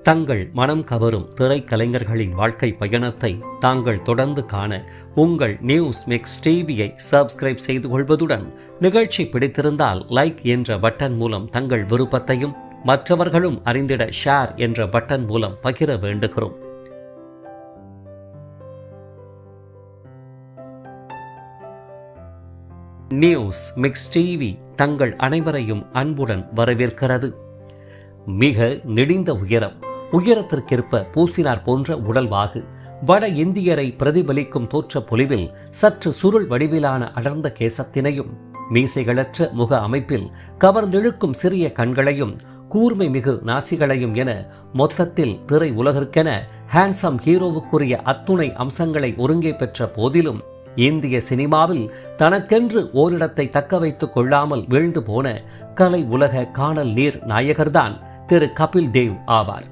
தங்கள் மனம் கவரும் திரைக்கலைஞர்களின் வாழ்க்கை பயணத்தை தாங்கள் தொடர்ந்து காண உங்கள் நியூஸ் மிக்ஸ் டிவியை சப்ஸ்கிரைப் செய்து கொள்வதுடன் நிகழ்ச்சி பிடித்திருந்தால் லைக் என்ற பட்டன் மூலம் தங்கள் விருப்பத்தையும் மற்றவர்களும் அறிந்திட ஷேர் என்ற பட்டன் மூலம் பகிர வேண்டுகிறோம். நியூஸ் மிக்ஸ் டிவி தங்கள் அனைவரையும் அன்புடன் வரவேற்கிறது. மிக நெடிந்த உயரத்திற்கேற்ப பூசினார் போன்ற உடல்வாகு, வட இந்தியரை பிரதிபலிக்கும் தோற்ற பொலிவில் சற்று சுருள் வடிவிலான அடர்ந்த கேசத்தினையும், மீசைகளற்ற முக அமைப்பில் கவர்ந்திழுக்கும் சிறிய கண்களையும், கூர்மை மிகு நாசிகளையும் என மொத்தத்தில் திரை உலகிற்கென ஹேண்ட்ஸம் ஹீரோவுக்குரிய அத்துணை அம்சங்களை ஒருங்கே பெற்ற போதிலும் இந்திய சினிமாவில் தனக்கென்று ஓரிடத்தை தக்க வைத்துக் கொள்ளாமல் வீழ்ந்து போன கலை உலக காணல் நீர் நாயகர்தான் திரு கபில் தேவ் ஆவார்.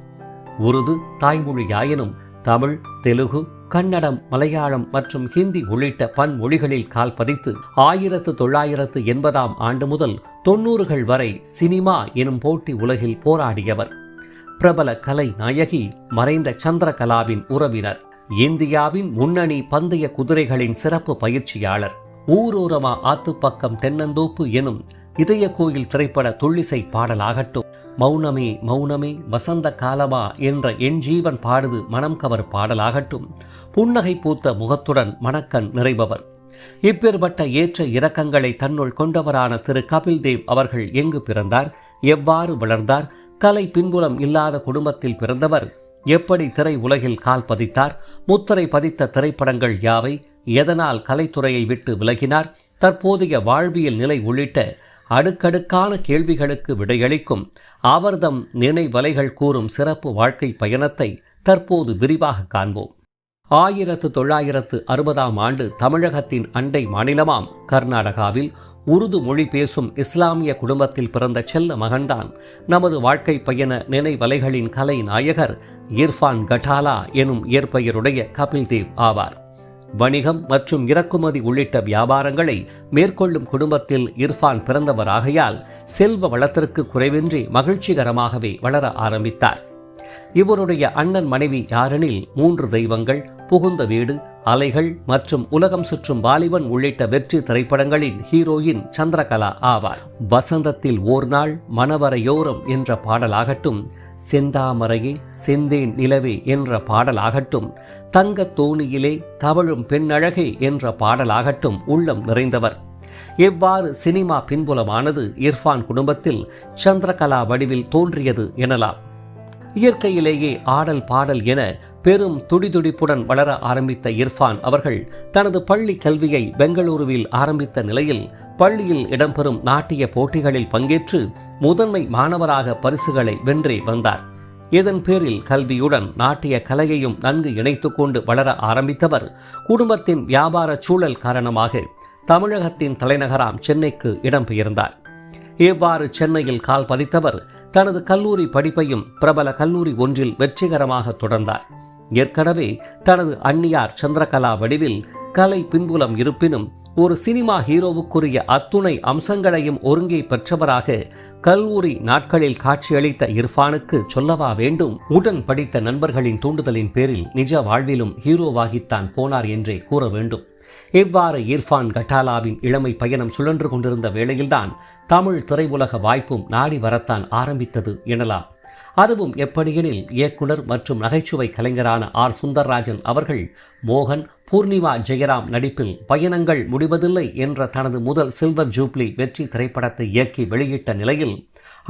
உருது தாய்மொழியாயினும் தமிழ், தெலுங்கு, கன்னடம், மலையாளம் மற்றும் ஹிந்தி உள்ளிட்ட பன்மொழிகளில் கால் பதித்து 1980 ஆண்டு முதல் 90கள் வரை சினிமா எனும் போட்டி உலகில் போராடியவர். பிரபல கலை நாயகி, மறைந்த சந்திரகலாவின் உறவினர், இந்தியாவின் முன்னணி பந்தய குதிரைகளின் சிறப்பு பயிற்சியாளர், ஊரோரமா ஆத்துப்பக்கம் தென்னந்தோப்பு எனும் இதய கோயில் திரைப்பட துள்ளிசை பாடலாகட்டும், மௌனமே மௌனமே வசந்த காலமா என்ற என் ஜீவன் பாடுது மனம் கவர் பாடலாகட்டும், புன்னகை பூத்த முகத்துடன் மணக்கண் நிறைபவர். இப்பேற்பட்ட ஏற்ற இரக்கங்களை தன்னுள் கொண்டவரான திரு கபில் தேவ் அவர்கள் எங்கு பிறந்தார், எவ்வாறு வளர்ந்தார், கலை பின்புலம் இல்லாத குடும்பத்தில் பிறந்தவர், எப்படி திரை உலகில் கால் பதித்தார், முத்திரை பதித்த திரைப்படங்கள் யாவை, எதனால் கலைத்துறையை விட்டு விலகினார், தற்போதைய வாழ்வியல் நிலை உள்ளிட்ட அடுக்கடுக்கான கேள்விகளுக்கு விடையளிக்கும் அவர்தம் நினைவலைகள் கூறும் சிறப்பு வாழ்க்கை பயணத்தை தற்போது விரிவாக காண்போம். 1960 ஆண்டு தமிழகத்தின் அண்டை மாநிலமாம் கர்நாடகாவில் உருது மொழி பேசும் இஸ்லாமிய குடும்பத்தில் பிறந்த செல்ல மகன்தான் நமது வாழ்க்கை பயண நினைவலைகளின் கலை நாயகர் இர்ஃபான் கட்டாலா எனும் இயற்பெயருடைய கபில் தேவ் ஆவார். வணிகம் மற்றும் இறக்குமதி உள்ளிட்ட வியாபாரங்களை மேற்கொள்ளும் குடும்பத்தில் இர்ஃபான் பிறந்தவராகையால் செல்வ வளத்திற்கு குறைவின்றி மகிழ்ச்சிகரமாகவே வளர ஆரம்பித்தார். இவருடைய அண்ணன் மனைவி யாரெனில் 3 தெய்வங்கள், புகுந்த வீடு, அலைகள் மற்றும் உலகம் சுற்றும் வாலிபன் உள்ளிட்ட வெற்றி திரைப்படங்களின் ஹீரோயின் சந்திரகலா ஆவார். வசந்தத்தில் ஓர் நாள், மணவரையோரம் என்ற பாடலாகட்டும், செந்தாமரையே செந்தேன் நிலவே என்ற பாடலாகட்டும், தங்க தோணியிலே தவழும் பெண்ணழகே என்ற பாடலாகட்டும் உள்ளம் நிறைந்தவர். எவ்வாறு சினிமா பின்புலமானது இர்ஃபான் குடும்பத்தில் சந்திரகலா வடிவில் தோன்றியது எனலாம். இயற்கையிலேயே ஆடல் பாடல் என பெரும் துடிதுடிப்புடன் வளர ஆரம்பித்த இர்ஃபான் அவர்கள் தனது பள்ளி கல்வியை பெங்களூருவில் ஆரம்பித்த நிலையில் பள்ளியில் இடம்பெறும் நாட்டிய போட்டிகளில் பங்கேற்று முதன்மை மாணவராக பரிசுகளை வென்றே வந்தார். இதன் பேரில் கல்வியுடன் நாட்டிய கலையையும் நன்கு இணைத்து கொண்டு வளர ஆரம்பித்தவர் குடும்பத்தின் வியாபார சூழல் காரணமாக தமிழகத்தின் தலைநகராம் சென்னைக்கு இடம்பெயர்ந்தார். இவ்வாறு சென்னையில் கால் பதித்தவர் தனது கல்லூரி படிப்பையும் பிரபல கல்லூரி ஒன்றில் வெற்றிகரமாக தொடர்ந்தார். ஏற்கனவே தனது அண்ணியார் சந்திரகலா வடிவில் கலை பின்புலம் இருப்பினும் ஒரு சினிமா ஹீரோவுக்குரிய அத்துணை அம்சங்களையும் ஒருங்கே பெற்றவராக கல்லூரி நாட்களில் காட்சியளித்த இர்ஃபானுக்கு சொல்லவா வேண்டும், உடன் படித்த நண்பர்களின் தூண்டுதலின் பேரில் நிஜ வாழ்விலும் ஹீரோவாகித்தான் போனார் என்றே கூற வேண்டும். இவ்வாறு இர்ஃபான் கட்டாலாவின் இளமை பயணம் சுழன்று கொண்டிருந்த வேளையில்தான் தமிழ் திரையுலக வாய்ப்பும் நாடி வரத்தான் ஆரம்பித்தது எனலாம். அதுவும் எப்படியெனில் இயக்குனர் மற்றும் நகைச்சுவை கலைஞரான ஆர் சுந்தர்ராஜன் அவர்கள் மோகன், பூர்ணிமா ஜெயராம் நடிப்பில் பயணங்கள் முடிவதில்லை என்ற தனது முதல் சில்வர் ஜூப்ளி வெற்றி திரைப்படத்தை இயக்கி வெளியிட்ட நிலையில்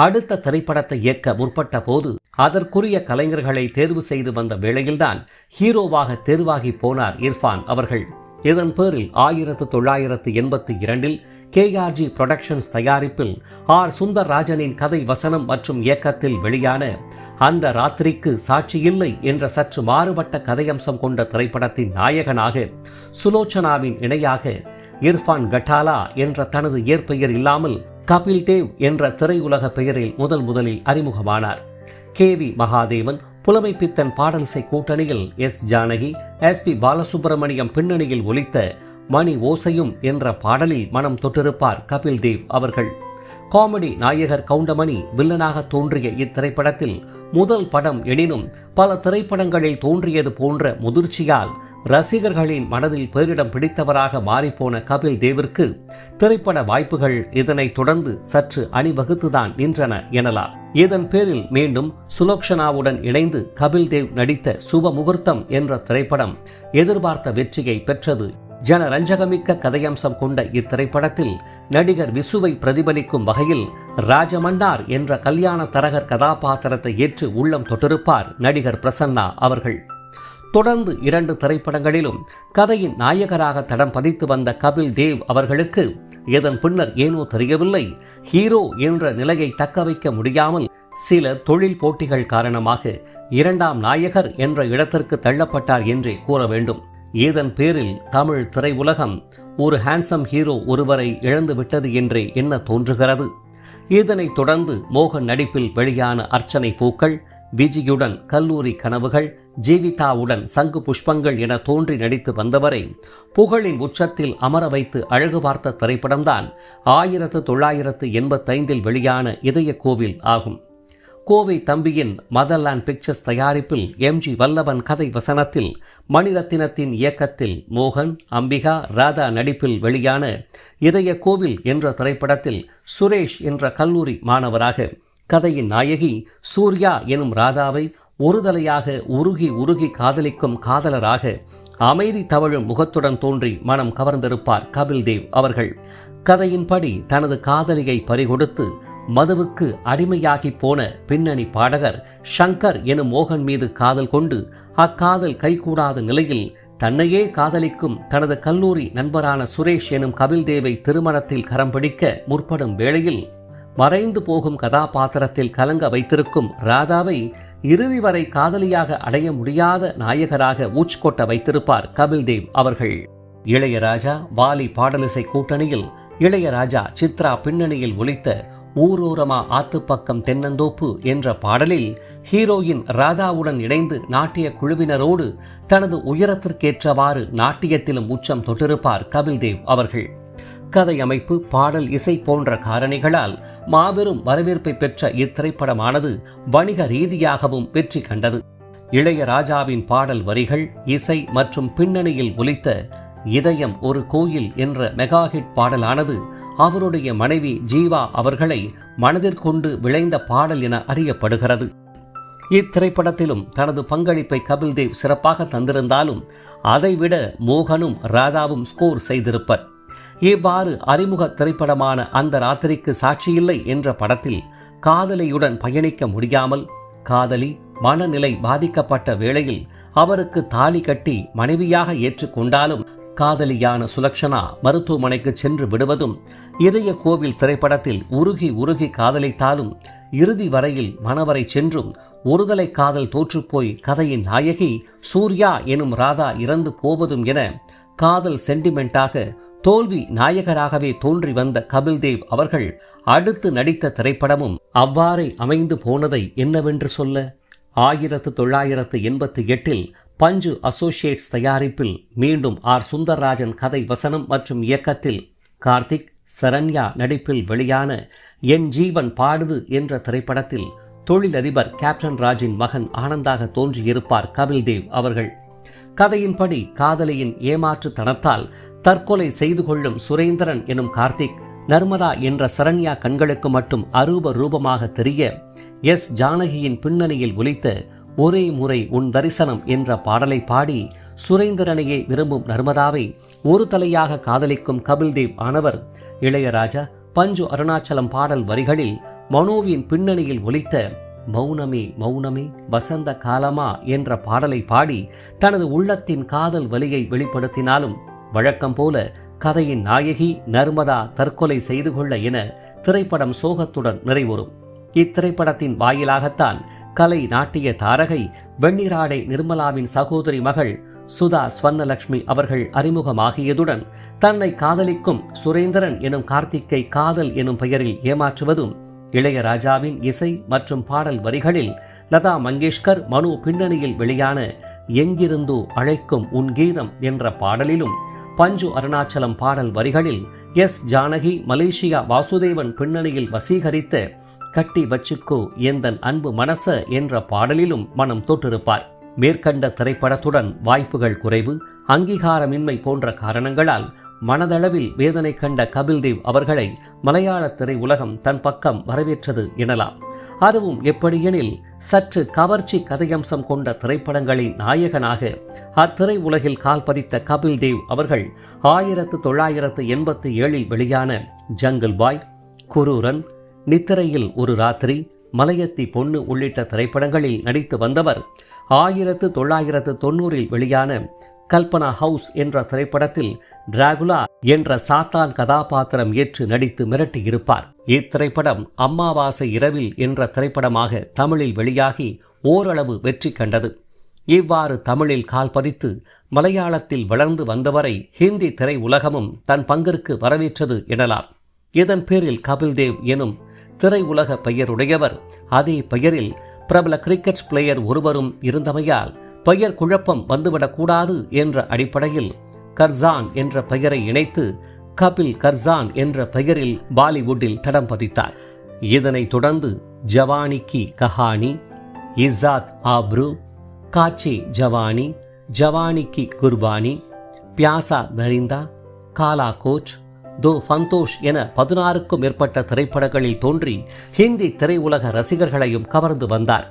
அடுத்த திரைப்படத்தை இயக்க முற்பட்ட போது அதற்குரிய கலைஞர்களை தேர்வு செய்து வந்த வேளையில்தான் ஹீரோவாக தேர்வாகி போனார் இர்ஃபான் அவர்கள். இதன் பேரில் 1982 KRG புரொடக்ஷன்ஸ் தயாரிப்பில் ஆர் சுந்தர்ராஜனின் கதை வசனம் மற்றும் இயக்கத்தில் வெளியான அந்த ராத்திரிக்கு சாட்சியில்லை என்ற சற்று மாறுபட்ட கதையம்சம் கொண்ட திரைப்படத்தின் நாயகனாக சுலோச்சனாவின் இணையாக இர்ஃபான் கட்டாலா என்ற தனது இயற்பெயர் இல்லாமல் கபில் தேவ் என்ற திரையுலக பெயரில் முதலில் அறிமுகமானார். KV மகாதேவன், புலமைப்பித்தன் பாடலிசை கூட்டணியில் எஸ் ஜானகி, SP பாலசுப்ரமணியம் பின்னணியில் ஒலித்த மணி ஓசையும் என்ற பாடலில் மனம் தொட்டிருப்பார் கபில் தேவ் அவர்கள். காமெடி நாயகர் கவுண்டமணி வில்லனாக தோன்றிய இத்திரைப்படத்தில் முதல் படம் எனினும் பல திரைப்படங்களில் தோன்றியது போன்ற முதிர்ச்சியால் ரசிகர்களின் மனதில் பேரிடம் பிடித்தவராக மாறிப்போன கபில் தேவிற்கு திரைப்பட வாய்ப்புகள் இதனைத் தொடர்ந்து சற்று அணிவகுத்துதான் நின்றன எனலாம். இதன் பேரில் மீண்டும் சுலோக்ஷனாவுடன் இணைந்து கபில் தேவ் நடித்த சுப முகூர்த்தம் என்ற திரைப்படம் எதிர்பார்த்த வெற்றியை பெற்றது. ஜனரஞ்சகமிக்க கதையம்சம் கொண்ட இத்திரைப்படத்தில் நடிகர் விசுவை பிரதிபலிக்கும் வகையில் ராஜமன்னார் என்ற கல்யாண தரகர் கதாபாத்திரத்தை ஏற்று உள்ளம் தொட்டிருப்பார் நடிகர் பிரசன்னா அவர்கள். தொடர்ந்து 2 திரைப்படங்களிலும் கதையின் நாயகராக தடம் பதித்து வந்த கபில் தேவ் அவர்களுக்கு இதன் பின்னர் ஏனோ தெரியவில்லை, ஹீரோ என்ற நிலையை தக்க வைக்க முடியாமல் சில தொழில் போட்டிகள் காரணமாக 2ஆம் நாயகர் என்ற இடத்திற்கு தள்ளப்பட்டார் என்றே கூற வேண்டும். இதன் பேரில் தமிழ் திரையுலகம் ஒரு ஹேண்ட்ஸம் ஹீரோ ஒருவரை இழந்துவிட்டது என்றே எண்ண தோன்றுகிறது. இதனைத் தொடர்ந்து மோகன் நடிப்பில் வெளியான அர்ச்சனை பூக்கள், விஜியுடன் கல்லூரி கனவுகள், ஜீவிதாவுடன் சங்கு புஷ்பங்கள் என தோன்றி நடித்து வந்தவரை புகழின் உச்சத்தில் அமர வைத்து அழகு பார்த்த திரைப்படம்தான் 1985 வெளியான இதய கோவில் ஆகும். கோவை தம்பியின் மதர்லாண்ட் பிக்சர்ஸ் தயாரிப்பில் எம்ஜி வல்லவன் கதை வசனத்தில் மணிரத்தினத்தின் இயக்கத்தில் மோகன், அம்பிகா, ராதா நடிப்பில் வெளியான இதய கோவில் என்ற திரைப்படத்தில் சுரேஷ் என்ற கல்லூரி மாணவராக, கதையின் நாயகி சூர்யா எனும் ராதாவை ஒருதலையாக உருகி காதலிக்கும் காதலராக அமைதி தவழும் முகத்துடன் தோன்றி மனம் கவர்ந்திருப்பார் கபில் தேவ் அவர்கள். கதையின்படி தனது காதலியை பறிகொடுத்து மதுவுக்கு அடிமையாகி போன பின்னணி பாடகர் ஷங்கர் எனும் மோகன் மீது காதல் கொண்டு அக்காதல் கைகூடாத நிலையில் தன்னையே காதலிக்கும் தனது கல்லூரி நண்பரான சுரேஷ் எனும் கபில் தேவை திருமணத்தில் கரம் பிடிக்க முற்படும் வேளையில் மறைந்து போகும் கதாபாத்திரத்தில் கலங்க வைத்திருக்கும் ராதாவை இறுதி வரை காதலியாக அடைய முடியாத நாயகராக ஊச்கொட்ட வைத்திருப்பார் கபில் தேவ் அவர்கள். இளையராஜா வாலி பாடலிசை கூட்டணியில் இளையராஜா சித்ரா பின்னணியில் ஒலித்த ஊரோரமா ஆத்துப்பக்கம் தென்னந்தோப்பு என்ற பாடலில் ஹீரோயின் ராதாவுடன் இணைந்து நாட்டிய குழுவினரோடு தனது உயரத்திற்கேற்றவாறு நாட்டியத்திலும் உச்சம் தொட்டிருப்பார் கபில் தேவ் அவர்கள். கதை அமைப்பு, பாடல், இசை போன்ற காரணிகளால் மாபெரும் வரவேற்பை பெற்ற இத்திரைப்படமானது வணிக ரீதியாகவும் வெற்றி கண்டது. இளையராஜாவின் பாடல் வரிகள், இசை மற்றும் பின்னணியில் ஒலித்த இதயம் ஒரு கோயில் என்ற மெகா ஹிட் பாடலானது அவருடைய மனைவி ஜீவா அவர்களை மனதிற்கொண்டு விளைந்த பாடல் என அறியப்படுகிறது. இத்திரைப்படத்திலும் தனது பங்களிப்பை கபில் தேவ் சிறப்பாக தந்திருந்தாலும் அதைவிட மோகனும் ராதாவும் ஸ்கோர் செய்திருப்பர். இவ்வாறு அறிமுக திரைப்படமான அந்த ராத்திரிக்கு சாட்சியில்லை என்ற படத்தில் காதலியுடன் பயணிக்க முடியாமல் காதலி மனநிலை பாதிக்கப்பட்ட வேளையில் அவருக்கு தாலி கட்டி மனைவியாக ஏற்றுக்கொண்டாலும் காதலியான சுலக்ஷனா மருத்துவமனைக்கு சென்று விடுவதும், இதய கோவில் திரைப்படத்தில் உருகி காதலித்தாலும் இறுதி வரையில் மணவரை சென்றும் ஒருதலை காதல் தோற்றுப்போய் கதையின் நாயகி சூர்யா எனும் ராதா இறந்து போவதும் என காதல் சென்டிமெண்டாக தோல்வி நாயகராகவே தோன்றி வந்த கபில் தேவ் அவர்கள் அடுத்து நடித்த திரைப்படமும் அவ்வாறே அமைந்து போனதை என்னவென்று சொல்ல. 1988 பஞ்சு அசோசியேட்ஸ் தயாரிப்பில் மீண்டும் ஆர் சுந்தர்ராஜன் கதை வசனம் மற்றும் இயக்கத்தில் கார்த்திக், சரண்யா நடிப்பில் வெளியான என் ஜீவன் பாடுது என்ற திரைப்படத்தில் தொழிலதிபர் கேப்டன் ராஜின் மகன் ஆனந்தாக தோன்றியிருப்பார் கபில் தேவ் அவர்கள். கதையின்படி காதலியின் ஏமாற்று தனத்தால் தற்கொலை செய்து கொள்ளும் சுரேந்திரன் எனும் கார்த்திக் நர்மதா என்ற சரண்யா கண்களுக்கு மட்டும் அரூப ரூபமாக தெரிய எஸ் ஜானகியின் பின்னணியில் ஒலித்த ஒரே முறை உன் தரிசனம் என்ற பாடலை பாடி சுரேந்திரனையே விரும்பும் நர்மதாவை ஒரு தலையாக காதலிக்கும் கபில் தேவ் ஆனவர் இளையராஜா பஞ்சு அருணாச்சலம் பாடல் வரிகளில் மனோவின் பின்னணியில் ஒலித்த மௌனமே மௌனமே வசந்த காலமா என்ற பாடலை பாடி தனது உள்ளத்தின் காதல் வலியை வெளிப்படுத்தினாலும் வழக்கம் போல கதையின் நாயகி நர்மதா தற்கொலை செய்து கொள்ள என திரைப்படம் சோகத்துடன் நிறைவுறும். இத்திரைப்படத்தின் வாயிலாகத்தான் கலை நாட்டிய தாரகை வெண்ணிராடை நிர்மலாவின் சகோதரி மகள் சுதா ஸ்வர்ணலட்சுமி அவர்கள் அறிமுகமாகியதுடன் தன்னை காதலிக்கும் சுரேந்திரன் எனும் கார்த்திக்கை காதல் எனும் பெயரில் ஏமாற்றுவதும், இளையராஜாவின் இசை மற்றும் பாடல் வரிகளில் லதா மங்கேஷ்கர் மனு பின்னணியில் வெளியான எங்கிருந்தோ அழைக்கும் உன் கீதம் என்ற பாடலிலும், பஞ்சு அருணாச்சலம் பாடல் வரிகளில் எஸ் ஜானகி மலேசியா வாசுதேவன் பின்னணியில் வசீகரித்த கட்டி வச்சுக்கோ எந்தன் அன்பு மனச என்ற பாடலிலும் மனம் தொட்டிருப்பார். மேற்கண்ட திரைப்படத்துடன் வாய்ப்புகள் குறைவு, அங்கீகாரமின்மை போன்ற காரணங்களால் மனதளவில் வேதனை கண்ட கபில் தேவ் அவர்களை மலையாள திரையுலகம் தன் பக்கம் வரவேற்றது எனலாம். அதுவும் எப்படியெனில், சற்று கவர்ச்சி கதையம்சம் கொண்ட திரைப்படங்களின் நாயகனாக அத்திரை உலகில் கால் பதித்த கபில் தேவ் அவர்கள் 1987 வெளியான ஜங்கிள் பாய், குரூரன், நித்திரையில் ஒரு ராத்திரி, மலையத்தி பொண்ணு உள்ளிட்ட திரைப்படங்களில் நடித்து வந்தவர் 1990 வெளியான கல்பனா ஹவுஸ் என்ற திரைப்படத்தில் டிராகுலா என்ற சாத்தான் கதாபாத்திரம் ஏற்று நடித்து மிரட்டியிருப்பார். இத்திரைப்படம் அம்மாவாசை இரவில் என்ற திரைப்படமாக தமிழில் வெளியாகி ஓரளவு வெற்றி கண்டது. இவ்வாறு தமிழில் கால் பதித்து மலையாளத்தில் வளர்ந்து வந்தவரை ஹிந்தி திரை உலகமும் தன் பங்கிற்கு வரவேற்றது எனலாம். இதன் பேரில் கபில் தேவ் எனும் திரை உலக பெயருடையவர் அதே பெயரில் பிரபல கிரிக்கெட் பிளேயர் ஒருவரும் இருந்தமையால் பெயர் குழப்பம் வந்துவிடக்கூடாது என்ற அடிப்படையில் கர்சான் என்ற பெயரை இணைத்து கபில் கர்சான் என்ற பெயரில் பாலிவுட்டில் தடம் பதித்தார். இதனைத் தொடர்ந்து ஜவானி கி கஹானி, இஸ்ஸாத் ஆப்ரு, காச்சி ஜவானி, ஜவானி கி குர்பானி, பியாசா தரிந்தா, காலா கோச், தோ ஃபந்தோஷ் என 16க்கும் மேற்பட்ட திரைப்படங்களில் தோன்றி ஹிந்தி திரையுலக ரசிகர்களையும் கவர்ந்து வந்தார்.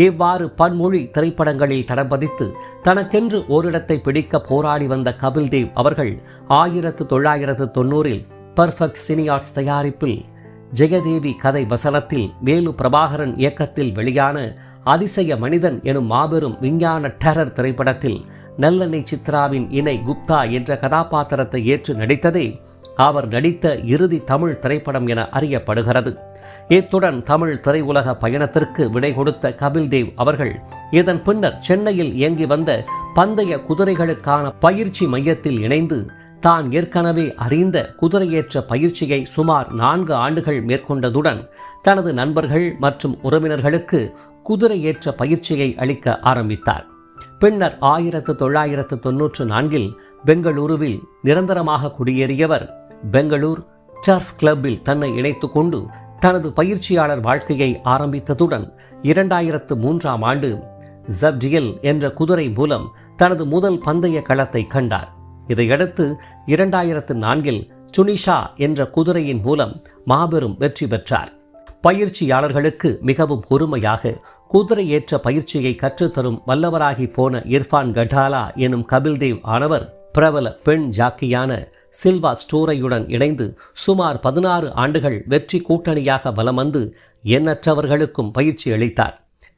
இவ்வாறு பன்மொழி திரைப்படங்களில் தடம் பதித்து தனக்கென்று ஓரிடத்தை பிடிக்க போராடி வந்த கபில் தேவ் அவர்கள் 1990 பர்ஃபெக்ட் சினி ஆர்ட்ஸ் தயாரிப்பில் ஜெயதேவி கதை வசனத்தில் வேலு பிரபாகரன் இயக்கத்தில் வெளியான அதிசய மனிதன் எனும் மாபெரும் விஞ்ஞான டெரர் திரைப்படத்தில் நல்லெண்ணெய் சித்ராவின் இணை குப்தா என்ற கதாபாத்திரத்தை ஏற்று நடித்ததே அவர் நடித்த இறுதி தமிழ் திரைப்படம் என அறியப்படுகிறது. இத்துடன் தமிழ் திரையுலக பயணத்திற்கு விடை கொடுத்த கபில் தேவ் அவர்கள் இதன் பின்னர் சென்னையில் இயங்கி வந்த பந்தய குதிரைகளுக்கான பயிற்சி மையத்தில் இணைந்து தான் ஏற்கனவே அறிந்த குதிரையேற்ற பயிற்சியை சுமார் 4 ஆண்டுகள் மேற்கொண்டதுடன் தனது நண்பர்கள் மற்றும் உறவினர்களுக்கு குதிரையேற்ற பயிற்சியை அளிக்க ஆரம்பித்தார். பின்னர் 1994 பெங்களூருவில் நிரந்தரமாக குடியேறியவர் பெங்களூர் டர்ஃப் கிளப்பில் தன்னை இணைத்துக் கொண்டு தனது பயிற்சியாளர் வாழ்க்கையை ஆரம்பித்ததுடன் 2003 ஜப்டியல் என்ற குதிரை மூலம் தனது முதல் பந்தய களத்தை கண்டார். இதையடுத்து 2004 சுனிஷா என்ற குதிரையின் மூலம் மாபெரும் வெற்றி பெற்றார். பயிற்சியாளர்களுக்கு மிகவும் பொறுமையாக குதிரை ஏற்ற பயிற்சியை கற்றுத்தரும் வல்லவராகி போன இர்ஃபான் கட்டாலா எனும் கபில் தேவ் ஆனவர் பிரபல பெண் ஜாக்கியான சில்வா ஸ்டோரையுடன் இணைந்து சுமார் 16 ஆண்டுகள் வெற்றி கூட்டணியாக வலம் வந்து எண்ணற்றவர்களுக்கும் பயிற்சி அளித்தார்.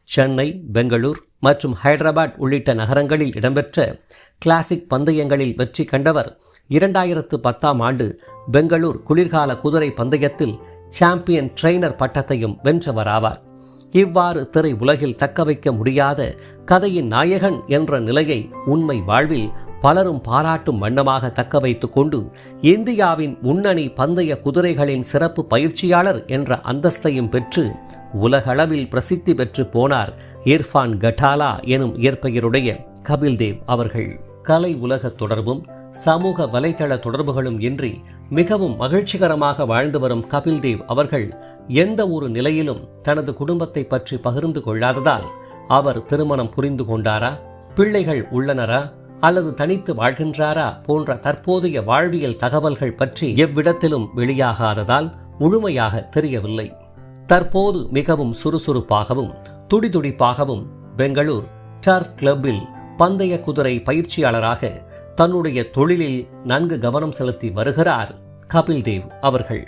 சென்னை, பெங்களூர் மற்றும் ஹைதராபாத் உள்ளிட்ட நகரங்களில் இடம்பெற்ற கிளாசிக் பந்தயங்களில் வெற்றி கண்டவர் 2010 பெங்களூர் குளிர்கால குதிரை பந்தயத்தில் சாம்பியன் ட்ரெய்னர் பட்டத்தையும் வென்றவராவார். இவ்வாறு திரை உலகில் தக்க வைக்க முடியாத கதையின் நாயகன் என்ற நிலையை உண்மை வாழ்வில் பலரும் பாராட்டும் வண்ணமாக தக்க வைத்துக் கொண்டு இந்தியாவின் முன்னணி பந்தய குதிரைகளின் சிறப்பு பயிற்சியாளர் என்ற அந்தஸ்தையும் பெற்று உலகளவில் பிரசித்தி பெற்று போனார் இர்ஃபான் கட்டாலா எனும் இயற்பெயருடைய கபில் தேவ் அவர்கள். கலை உலக தொடர்பும் சமூக வலைதள தொடர்புகளும் இன்றி மிகவும் மகிழ்ச்சிகரமாக வாழ்ந்து வரும் கபில் தேவ் அவர்கள் எந்த ஒரு நிலையிலும் தனது குடும்பத்தை பற்றி பகிர்ந்து கொள்ளாததால் அவர் திருமணம் புரிந்து கொண்டாரா, பிள்ளைகள் உள்ளனரா அல்லது தனித்து வாழ்கின்றாரா போன்ற தற்போதைய வாழ்வியல் தகவல்கள் பற்றி எவ்விடத்திலும் வெளியாகாததால் முழுமையாக தெரியவில்லை. தற்போது மிகவும் சுறுசுறுப்பாகவும் துடிதுடிப்பாகவும் பெங்களூர் டர்ஃப் கிளப்பில் பந்தய குதிரை பயிற்சியாளராக தன்னுடைய தொழிலில் நன்கு கவனம் செலுத்தி வருகிறார் கபில் தேவ் அவர்கள்.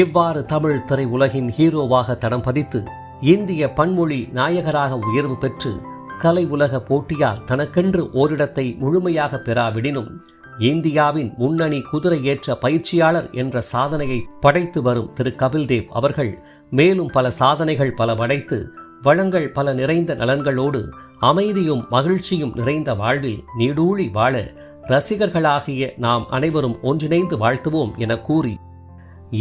இவ்வாறு தமிழ் திரை உலகின் ஹீரோவாக தடம் பதித்து இந்திய பன்மொழி நாயகராக உயர்வு பெற்று கலை உலக போட்டியால் தனக்கென்று ஓரிடத்தை முழுமையாக பெறாவிடினும் இந்தியாவின் முன்னணி குதிரை ஏற்ற பயிற்சியாளர் என்ற சாதனையை படைத்து வரும் திரு கபில் தேவ் அவர்கள் மேலும் பல சாதனைகள் பல படைத்து வளங்கள் பல நிறைந்த நலன்களோடு அமைதியும் மகிழ்ச்சியும் நிறைந்த வாழ்வில் நீடூழி வாழ ரசிகர்களாகிய நாம் அனைவரும் ஒன்றிணைந்து வாழ்த்துவோம் என கூறி,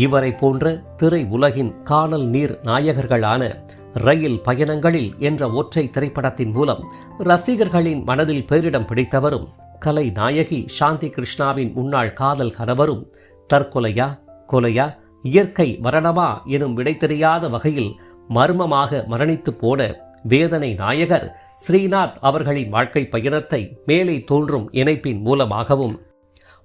இவரை போன்ற திரை உலகின் காணல் நீர் நாயகர்களான ரயில் பயணங்களில் என்ற ஒற்றை திரைப்படத்தின் மூலம் ரசிகர்களின் மனதில் பேரிடம் பிடித்தவரும் கலை நாயகி சாந்தி கிருஷ்ணாவின் முன்னாள் காதல் கணவரும் தற்கொலையா கொலையா இயற்கை மரணமா எனும் விடை தெரியாத வகையில் மர்மமாக மரணித்து போன வேதனை நாயகர் ஸ்ரீநாத் அவர்களின் வாழ்க்கை பயணத்தை மேலே தோன்றும் இணைப்பின் மூலமாகவும்,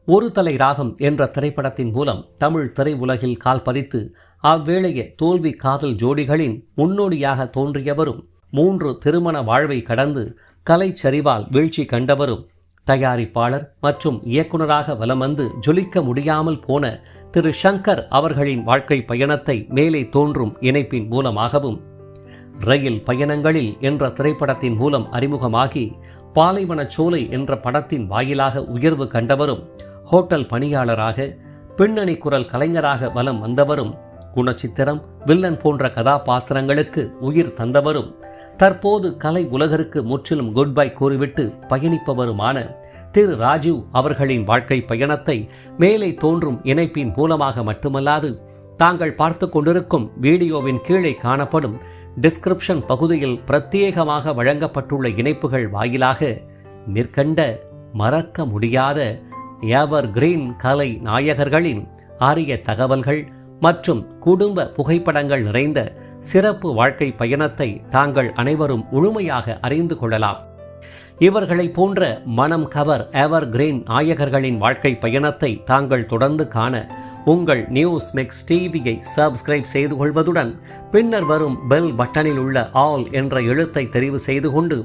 ஒரு தலை ராகம் என்ற திரைப்படத்தின் மூலம் தமிழ் திரையுலகில் கால் பதித்து அவ்வேளைய தோல்வி காதல் ஜோடிகளின் முன்னோடியாக தோன்றியவரும், 3 திருமண வாழ்வை கடந்து கலைச்சரிவால் வீழ்ச்சி கண்டவரும், தயாரிப்பாளர் மற்றும் இயக்குநராக வலம் வந்து ஜொலிக்க முடியாமல் போன திரு சங்கர் அவர்களின் வாழ்க்கை பயணத்தை மேலே தோன்றும் இணைப்பின் மூலமாகவும், ரயில் பயணங்களில் என்ற திரைப்படத்தின் மூலம் அறிமுகமாகி பாலைவனச் சோலை என்ற படத்தின் வாயிலாக உயர்வு கண்டவரும், ஹோட்டல் பணியாளராக பின்னணி குரல் கலைஞராக வலம் வந்தவரும், குணச்சித்திரம் வில்லன் போன்ற கதாபாத்திரங்களுக்கு உயிர் தந்தவரும், தற்போது கலை உலகிற்கு முற்றிலும் குட் பை கூறிவிட்டு பயணிப்பவருமான திரு ராஜீவ் அவர்களின் வாழ்க்கை பயணத்தை மேலே தோன்றும் இணைப்பின் மூலமாக மட்டுமல்லாது, தாங்கள் பார்த்து கொண்டிருக்கும் வீடியோவின் கீழே காணப்படும் டிஸ்கிரிப்ஷன் பகுதியில் பிரத்யேகமாக வழங்கப்பட்டுள்ள இணைப்புகள் வாயிலாக மேற்கண்ட மறக்க முடியாத எவர் கிரீன் கலை நாயகர்களின் அரிய தகவல்கள் மற்றும் குடும்ப புகைப்படங்கள் நிறைந்த சிறப்பு வாழ்க்கை பயணத்தை தாங்கள் அனைவரும் முழுமையாக அறிந்து கொள்ளலாம். இவர்களை போன்ற மனம் கவர் எவர் கிரீன் நாயகர்களின் வாழ்க்கை பயணத்தை தாங்கள் தொடர்ந்து காண உங்கள் நியூஸ் மிக்ஸ் டிவியை சப்ஸ்கிரைப் செய்து கொள்வதுடன் பின்னர் வரும் பெல் பட்டனில் உள்ள ஆல் என்ற எழுத்தை தெரிவு செய்து கொண்டு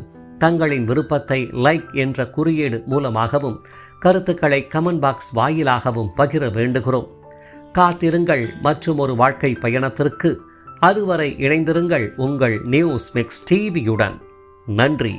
தங்களின் விருப்பத்தை லைக் என்ற குறியீடு மூலமாகவும் கருத்துக்களை கமெண்ட் பாக்ஸ் வாயிலாகவும் பகிர வேண்டுகிறோம். காத்திருங்கள் மற்றும் ஒரு வாழ்க்கை பயணத்திற்கு. அதுவரை இணைந்திருங்கள் உங்கள் நியூஸ் மிக்ஸ் டிவியுடன். நன்றி.